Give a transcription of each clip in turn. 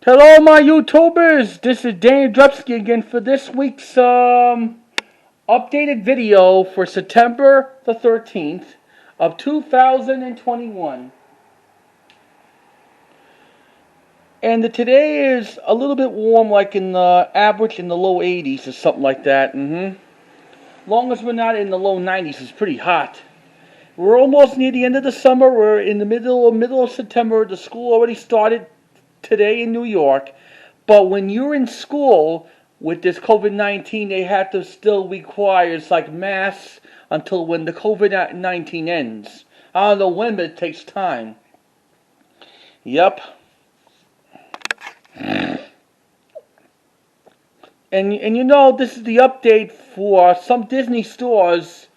Hello, my YouTubers. This is Danny Drupsky again for this week's updated video for September the 13th of 2021. And today is a little bit warm, like in the average in the low 80s or something like that. Long as we're not in the low 90s, it's pretty hot. We're almost near the end of the summer. We're in the middle of September. The school already started today in New York, but when you're in school with this COVID-19, they have to still require, it's like masks until when the COVID-19 ends. I don't know when, but it takes time. Yep. And you know, this is the update for some Disney stores,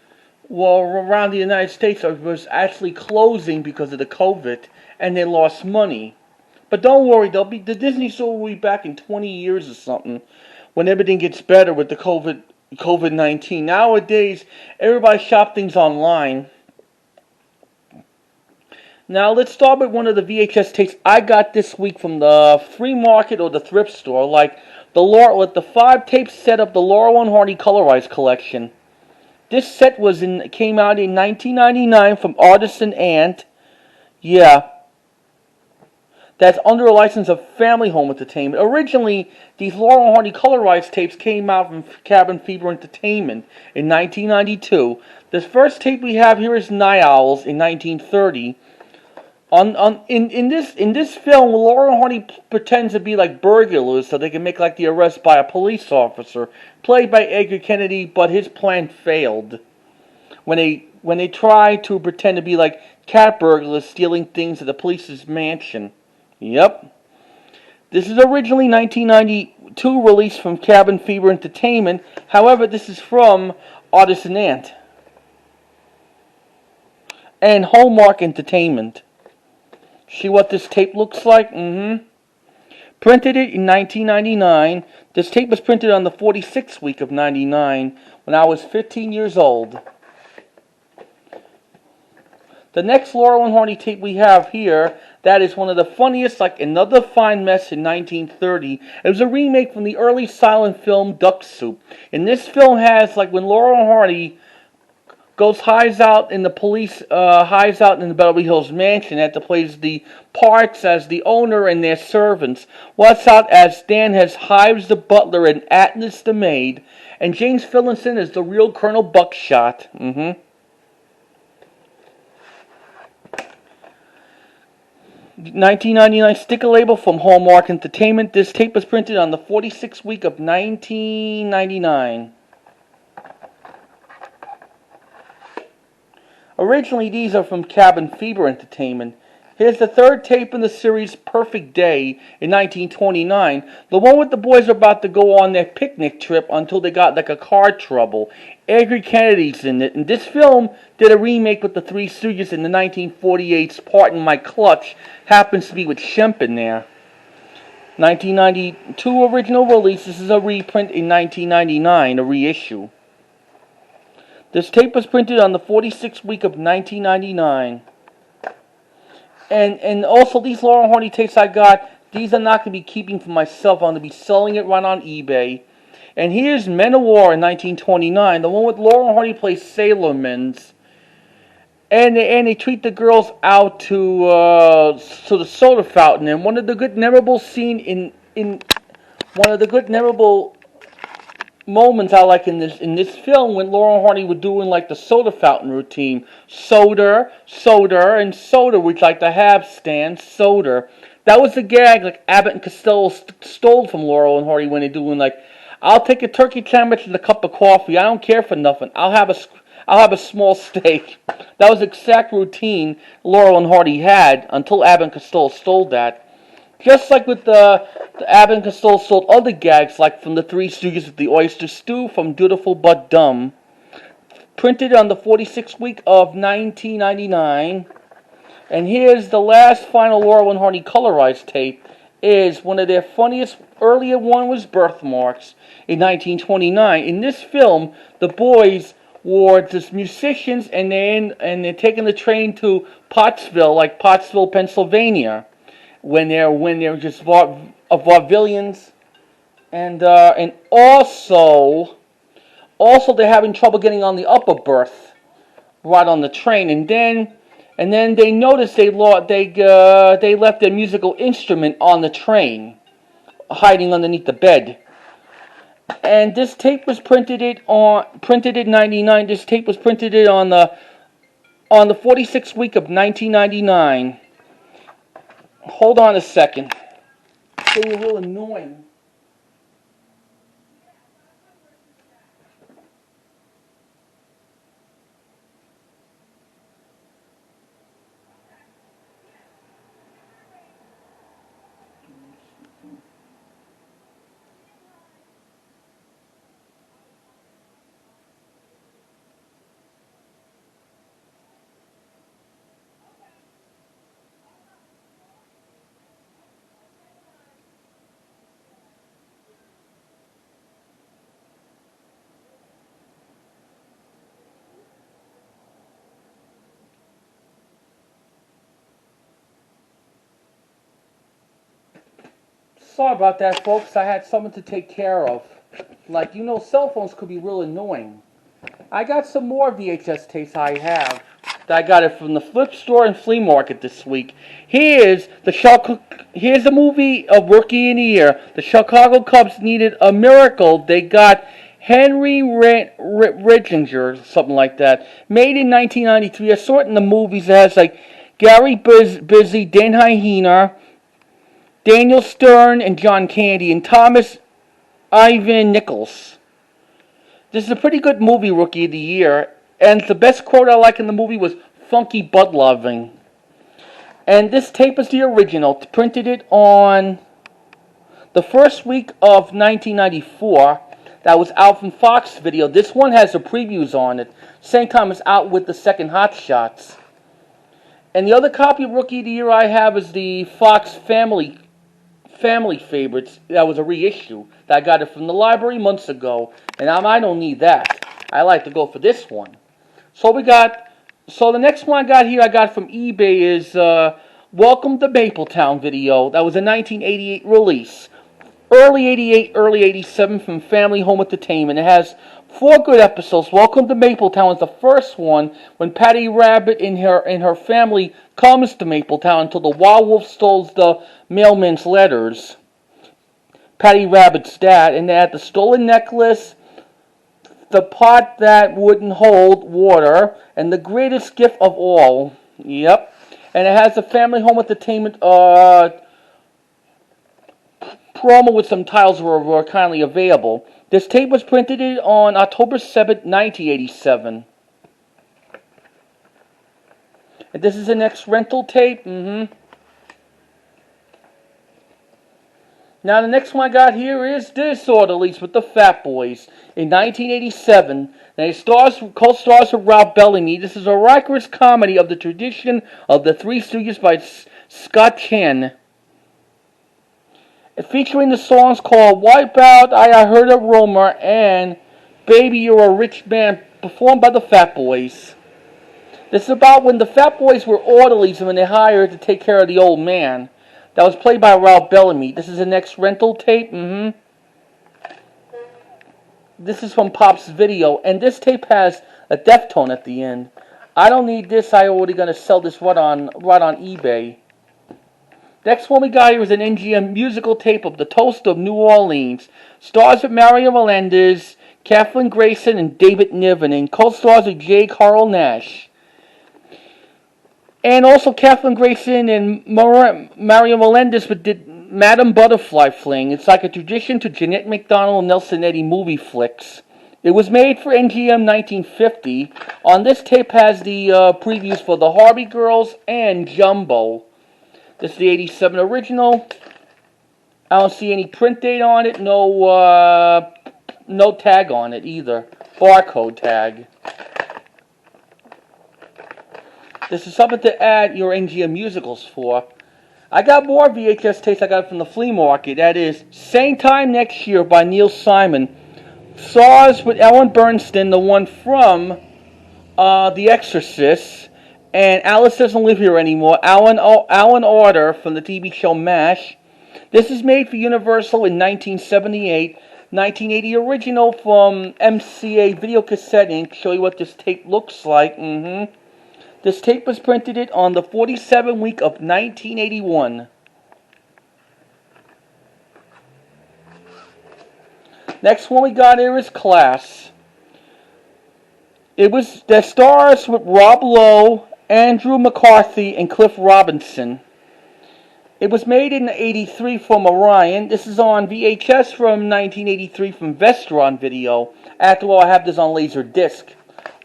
well, around the United States was actually closing because of the COVID, and they lost money. But don't worry, the Disney store will be back in 20 years or something when everything gets better with the COVID-19. Nowadays, everybody shops things online. Now, let's start with one of the VHS tapes I got this week from the flea market or the thrift store, like the Laurel, with the 5 tape set of the Laurel and Hardy Colorized collection. This set came out in 1999 from Artisan Ant. Yeah. That's under a license of Family Home Entertainment. Originally, these Laurel and Hardy Colorized tapes came out from Cabin Fever Entertainment in 1992. This first tape we have here is Night Owls in 1930. In this film, Laurel and Hardy pretends to be like burglars so they can make like the arrest by a police officer, played by Edgar Kennedy, but his plan failed when they try to pretend to be like cat burglars stealing things at the police's mansion. Yep. This is originally 1992 release from Cabin Fever Entertainment. However, this is from Artisan Ant and Hallmark Entertainment. See what this tape looks like? Printed it in 1999. This tape was printed on the 46th week of 99 when I was 15 years old. The next Laurel and Hardy tape we have here, that is one of the funniest, like Another Fine Mess in 1930. It was a remake from the early silent film Duck Soup. And this film has, like, when Laurel and Hardy hides out in the Beverly Hills mansion, that plays the parts as the owner and their servants. What's out as Stan has Hives the butler and Atlas the maid, and James Phillinson is the real Colonel Buckshot. 1999 sticker label from Hallmark Entertainment. This tape was printed on the 46th week of 1999. Originally, these are from Cabin Fever Entertainment. Here's the third tape in the series, Perfect Day, in 1929. The one with the boys are about to go on their picnic trip until they got like a car trouble. Edgar Kennedy's in it. And this film did a remake with the Three Stooges in the 1948's Pardon My Clutch. Happens to be with Shemp in there. 1992 original release. This is a reprint in 1999, a reissue. This tape was printed on the 46th week of 1999. And also these Laurel and Hardy tapes I got, these are not going to be keeping for myself. I'm going to be selling it right on eBay. And here's Men of War in 1929, the one with Laurel and Hardy plays sailormen's. And they treat the girls out to the soda fountain. And one of the good memorable moments I like in this film when Laurel and Hardy were doing like the soda fountain routine. Soda, and soda, which like to have stand, soda. That was the gag like Abbott and Costello stole from Laurel and Hardy when they're doing like, I'll take a turkey sandwich and a cup of coffee. I don't care for nothing. I'll have a small steak. That was the exact routine Laurel and Hardy had until Abbott and Costello stole that. Just like with the Abbott and Costello stole other gags, like from the Three Stooges with the oyster stew from Dutiful But Dumb. Printed on the 46th week of 1999. And here's the last final Laurel and Hardy Colorized tape. Is one of their funniest. Earlier one was Birthmarks in 1929. In this film, the boys were just musicians, and they're taking the train to Pottsville, Pennsylvania. when they're just vaudevillians, and also they're having trouble getting on the upper berth, right on the train, and then they noticed they left their musical instrument on the train, hiding underneath the bed. And this tape was printed in '99. This tape was printed on the 46th week of 1999. Hold on a second. It's getting a little annoying. Sorry about that, folks. I had something to take care of. Like, cell phones could be real annoying. I got some more VHS tapes I have. I got it from the flip store and flea market this week. Here's a movie of Rookie of the Year. The Chicago Cubs needed a miracle. They got Henry Ridginger, something like that. Made in 1993. I saw it in the movies. It has like Gary Busey, Dan Hyena, Daniel Stern, and John Candy, and Thomas Ivan Nichols. This is a pretty good movie, Rookie of the Year, and the best quote I like in the movie was "funky butt loving." And this tape is the original. Printed it on the first week of 1994. That was out from Fox Video. This one has the previews on it. Same time it's out with the second Hot Shots. And the other copy of Rookie of the Year I have is the Fox Family Favorites. That was a reissue. I got it from the library months ago, and I don't need that. I like to go for this one. So the next one I got from eBay is Welcome to Mapletown video. That was a 1988 release. Early 88, early 87 from Family Home Entertainment. It has 4 good episodes. Welcome to Mapletown is the first one when Patty Rabbit and her family comes to Mapletown until the Wild Wolf steals the mailman's letters. Patty Rabbit's dad, and they had the stolen necklace, the pot that wouldn't hold water, and the greatest gift of all. Yep. And it has a Family Home Entertainment promo with some titles were kindly available. This tape was printed on October 7th, 1987. And this is the next rental tape. Now the next one I got here is Disorderlies with the Fat Boys in 1987. And it co-stars with Ralph Bellamy. This is a rigorous comedy of the tradition of the Three Stooges by Scott Chan. Featuring the songs called Wipeout, I Heard a Rumor, and Baby You're a Rich Man, performed by the Fat Boys. This is about when the Fat Boys were orderlies and when they hired to take care of the old man. That was played by Ralph Bellamy. This is the next rental tape. This is from Pop's Video, and this tape has a Deftone at the end. I don't need this. I already gonna sell this right on eBay. Next one we got here is an NGM musical tape of The Toast of New Orleans. Stars with Mario Melendez, Kathleen Grayson, and David Niven, and co-stars with J. Carl Nash. And also Kathleen Grayson and Mario Melendez did Madame Butterfly Fling. It's like a tradition to Jeanette MacDonald and Nelson Eddy movie flicks. It was made for NGM 1950. On this tape has the previews for The Harvey Girls and Jumbo. This is the 87 original. I don't see any print date on it. No tag on it either. Barcode tag. This is something to add your NGM musicals for. I got more VHS tapes I got from the flea market. That is Same Time Next Year by Neil Simon. Saws with Ellen Burstyn, the one from The Exorcist. And Alice doesn't live here anymore. Alan Order from the TV show MASH. This is made for Universal in 1978. 1980 original from MCA Video Cassette Inc. Show you what this tape looks like. This tape was printed on the 47th week of 1981. Next one we got here is Class. That stars with Rob Lowe, Andrew McCarthy, and Cliff Robinson. It was made in '83 from Orion. This is on VHS from 1983 from Vestron Video. After all, I have this on Laserdisc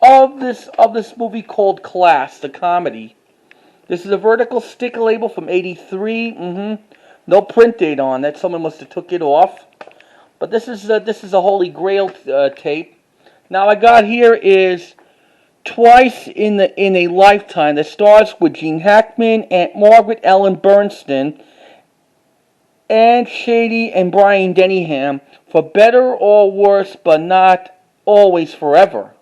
of this movie called Class, the comedy. This is a vertical sticker label from '83. No print date on that. Someone must have took it off. But this is a Holy Grail tape. Now I got here is Twice in a Lifetime that stars with Gene Hackman, Aunt Margaret, Ellen Burstyn, Ann Shady, and Brian Denningham. For better or worse, but not always forever.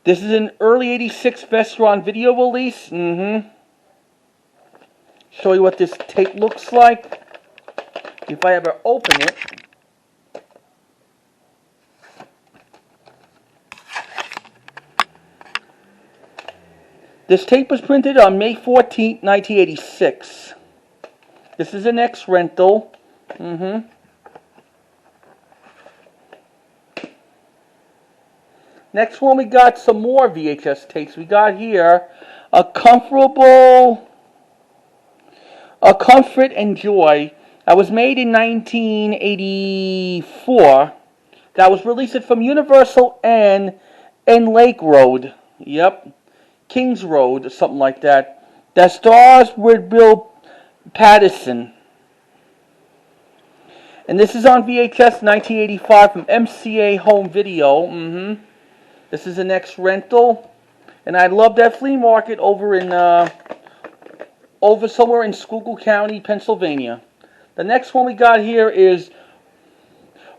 This is an early '86 Vestron video release. Show you what this tape looks like. If I ever open it. This tape was printed on May 14, 1986. This is an X rental. Next one, we got some more VHS tapes. We got here A Comfort and Joy. That was made in 1984. That was released from Universal and Lake Road. Yep. Kings Road, or something like that. That stars with Bill Paterson. And this is on VHS 1985 from MCA Home Video. This is an X rental. And I love that flea market over somewhere in Schuylkill County, Pennsylvania. The next one we got here is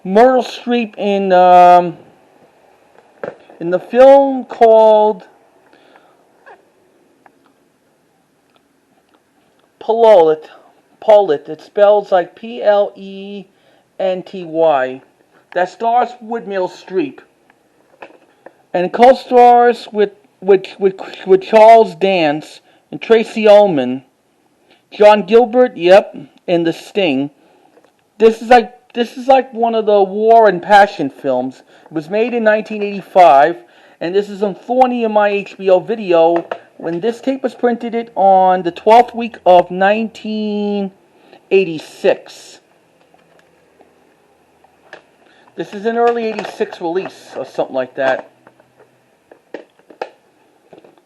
Meryl Streep in the film called Pollet. It spells like Plenty. That stars with Meryl Streep. And it co-stars with Charles Dance and Tracy Ullman. John Gilbert, yep, and The Sting. This is like one of the war and passion films. It was made in 1985, and this is on Thorny in my HBO video. When this tape was printed on the 12th week of 1986. This is an early '86 release or something like that.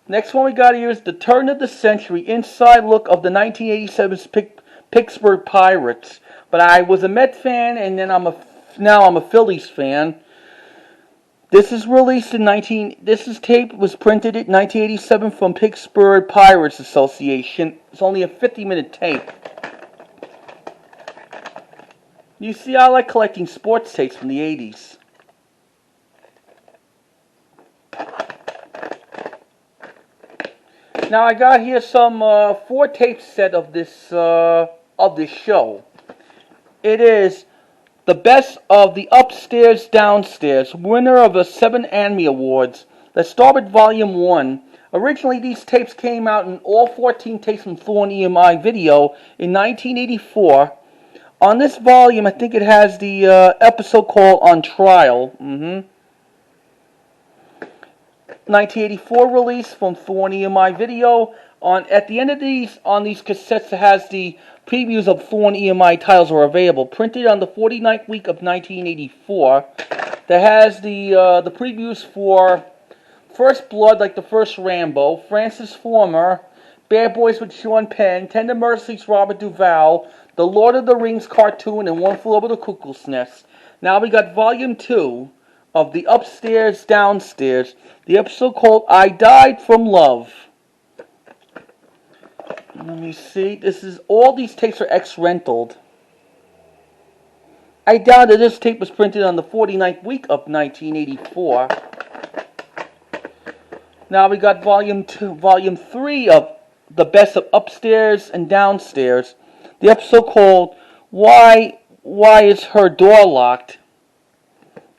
Next one we got here is the turn of the century inside look of the 1987 Pittsburgh Pirates. But I was a Met fan, and then now I'm a Phillies fan. This is released in tape was printed in 1987 from Pittsburgh Pirates Association. It's only a 50-minute tape. You see, I like collecting sports tapes from the 80s. Now I got here some 4-tape set of this show. It is the best of the Upstairs Downstairs, winner of the 7 Annie Awards. Let's start with Volume 1. Originally, these tapes came out in all 14 tapes from Thorn EMI Video in 1984. On this volume, I think it has the episode called On Trial. 1984 release from Thorn EMI Video. At the end of these cassettes, it has the previews of Thorn EMI titles are available. Printed on the 49th week of 1984. That has the previews for First Blood, like the first Rambo, Francis Former, Bad Boys with Sean Penn, Tender Mercies, Robert Duvall, The Lord of the Rings cartoon, and One Flew Over the Cuckoo's Nest. Now we got Volume 2 of the Upstairs Downstairs, the episode called I Died from Love. Let me see. All these tapes are X-rentaled. I doubt that this tape was printed on the 49th week of 1984. Now we got Volume 3 of The Best of Upstairs and Downstairs. The episode called Why Is Her Door Locked?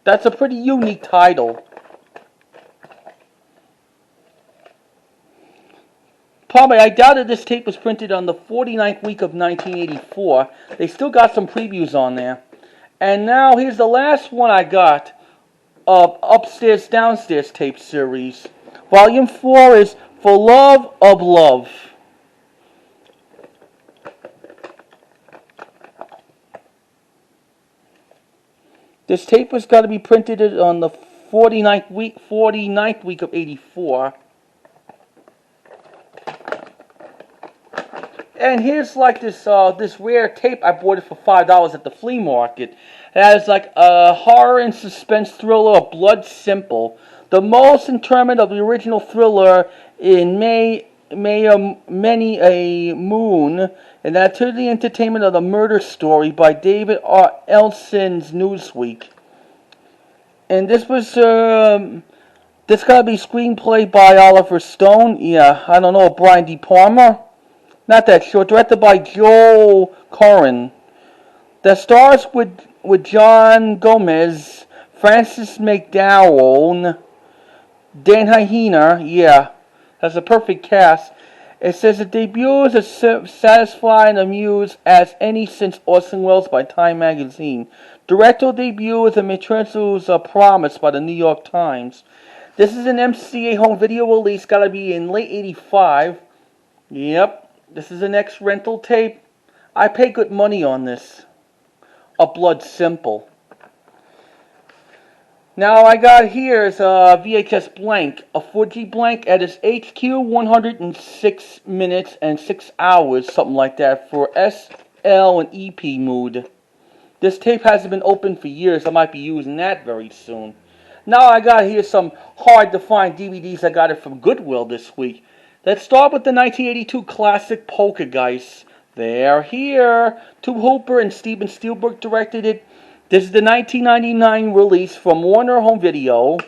That's a pretty unique title. Probably, I doubted this tape was printed on the 49th week of 1984. They still got some previews on there. And now here's the last one I got of Upstairs Downstairs tape series. Volume 4 is For Love of Love. This tape was got to be printed on the 49th week of 84. And here's like this rare tape. I bought it for $5 at the flea market. It has like a horror and suspense thriller, Blood Simple, the most interment of the original thriller in many a moon, and that to the entertainment of the murder story by David R. Elson's Newsweek. And this was this gotta be screenplay by Oliver Stone. Yeah, I don't know, Brian De Palma. Not that sure. Directed by Joel Cohen. The stars with John Gomez, Francis McDowell, Dan Hyena. Yeah, that's a perfect cast. It says it debuts as satisfying and amused as any since Orson Welles by Time magazine. Directorial debut is a Matrix's Promise by the New York Times. This is an MCA home video release. Gotta be in late '85. Yep. This is an ex-rental tape. I pay good money on this. A Blood Simple. Now I got here is a VHS blank. A Fuji blank at its HQ 106 minutes and 6 hours, something like that, for SL and EP mood. This tape hasn't been opened for years. I might be using that very soon. Now I got here some hard to find DVDs. I got it from Goodwill this week. Let's start with the 1982 classic Poltergeist. They're here. Tobe Hooper and Steven Spielberg directed it. This is the 1999 release from Warner Home Video.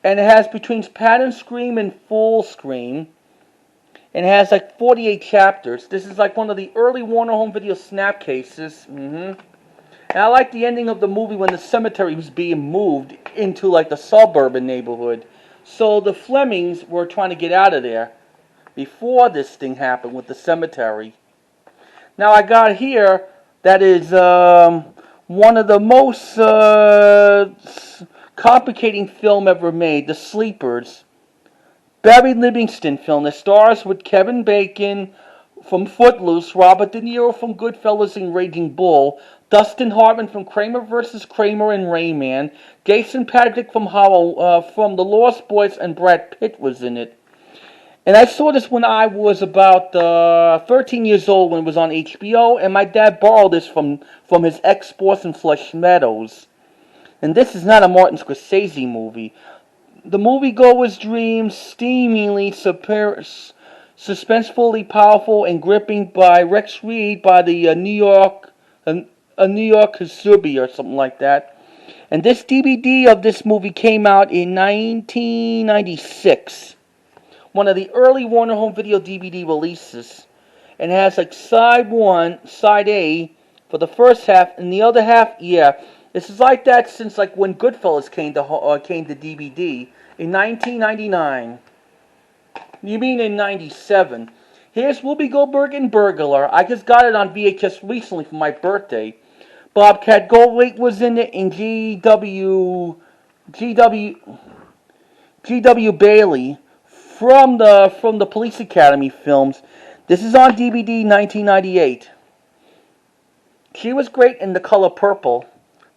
And it has between pattern screen and full screen. And it has like 48 chapters. This is like one of the early Warner Home Video snap cases. And I like the ending of the movie when the cemetery was being moved into like the suburban neighborhood. So the Flemings were trying to get out of there before this thing happened with the cemetery. Now I got here, that is one of the most complicating film ever made, The Sleepers. Barry Livingston film that stars with Kevin Bacon from Footloose, Robert De Niro from Goodfellas and Raging Bull, Dustin Hartman from Kramer vs. Kramer and Rayman, Jason Patrick from The Lost Boys, and Brad Pitt was in it. And I saw this when I was about 13 years old when it was on HBO, and my dad borrowed this from his ex-boss in Flesh Meadows. And this is not a Martin Scorsese movie. The moviegoer's dream, steamingly suspensefully powerful and gripping by Rex Reed by the New York Kasubi or something like that. And this DVD of this movie came out in 1996. One of the early Warner Home Video DVD releases. And it has like side 1, side A for the first half, and the other half, yeah. This is like that since like when Goodfellas came to DVD in 1999. You mean in 97? Here's Whoopi Goldberg in Burglar. I just got it on VHS recently for my birthday. Bobcat Goldthwait was in it, and G.W. Bailey from the Police Academy films. This is on DVD 1998. She was great in The Color Purple.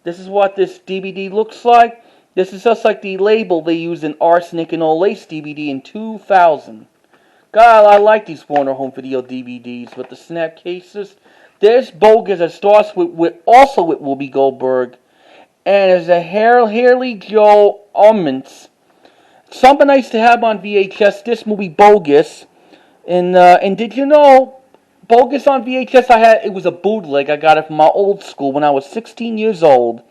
This is what this DVD looks like. This is just like the label they used in Arsenic and Old Lace DVD in 2000. God, I like these Warner Home Video DVDs with the snap cases. There's Bogus that starts also with Whoopi Goldberg. And there's a Haley Joel Osment. Something nice to have on VHS, this movie Bogus. And did you know, Bogus on VHS, it was a bootleg. I got it from my old school when I was 16 years old.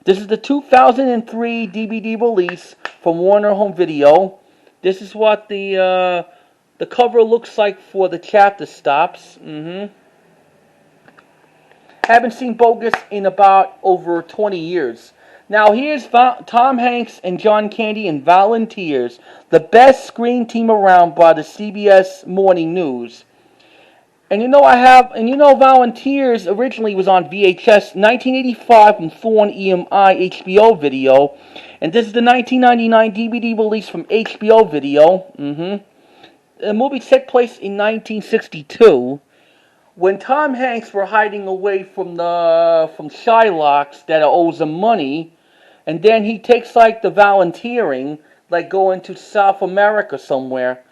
This is the 2003 DVD release from Warner Home Video. This is what the cover looks like for the chapter stops. Haven't seen Bogus in about over 20 years. Now here's Tom Hanks and John Candy in Volunteers, the best screen team around by the CBS Morning News. And Volunteers originally was on VHS, 1985 from Thorn EMI HBO Video, and this is the 1999 DVD release from HBO Video. The movie took place in 1962, when Tom Hanks were hiding away from Shylocks that owes him money, and then he takes like the volunteering, like going to South America somewhere.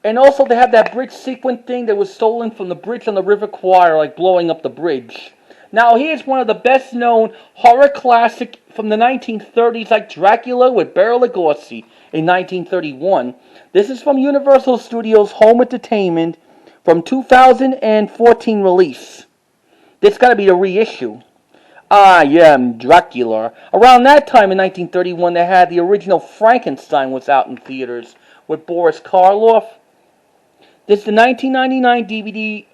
And also they have that bridge sequence thing that was stolen from the bridge on the River Kwai, like blowing up the bridge. Now here's one of the best known horror classic from the 1930s, like Dracula with Bela Lugosi in 1931. This is from Universal Studios Home Entertainment from 2014 release. This got to be the reissue. I Am Dracula. Around that time in 1931, they had the original Frankenstein was out in theaters with Boris Karloff. This is the 1999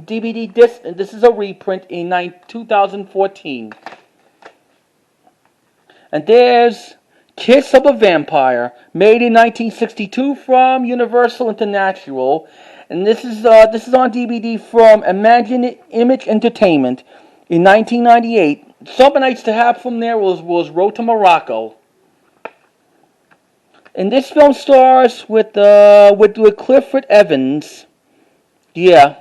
DVD disc, and this is a reprint in 2014. And there's Kiss of a Vampire, made in 1962 from Universal International, and this is on DVD from Image Entertainment in 1998. Something nice to have from there was Road to Morocco. And this film stars with Clifford Evans. Yeah.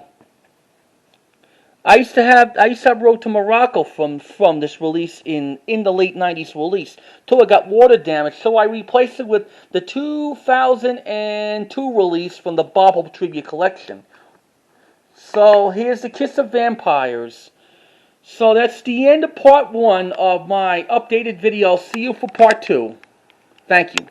I used to have Road to Morocco from this release in the late 90s release, till it got water damage, so I replaced it with the 2002 release from the Bob Hope Trivia Collection. So here's the Kiss of Vampires. So that's the end of part 1 of my updated video. See you for part 2. Thank you.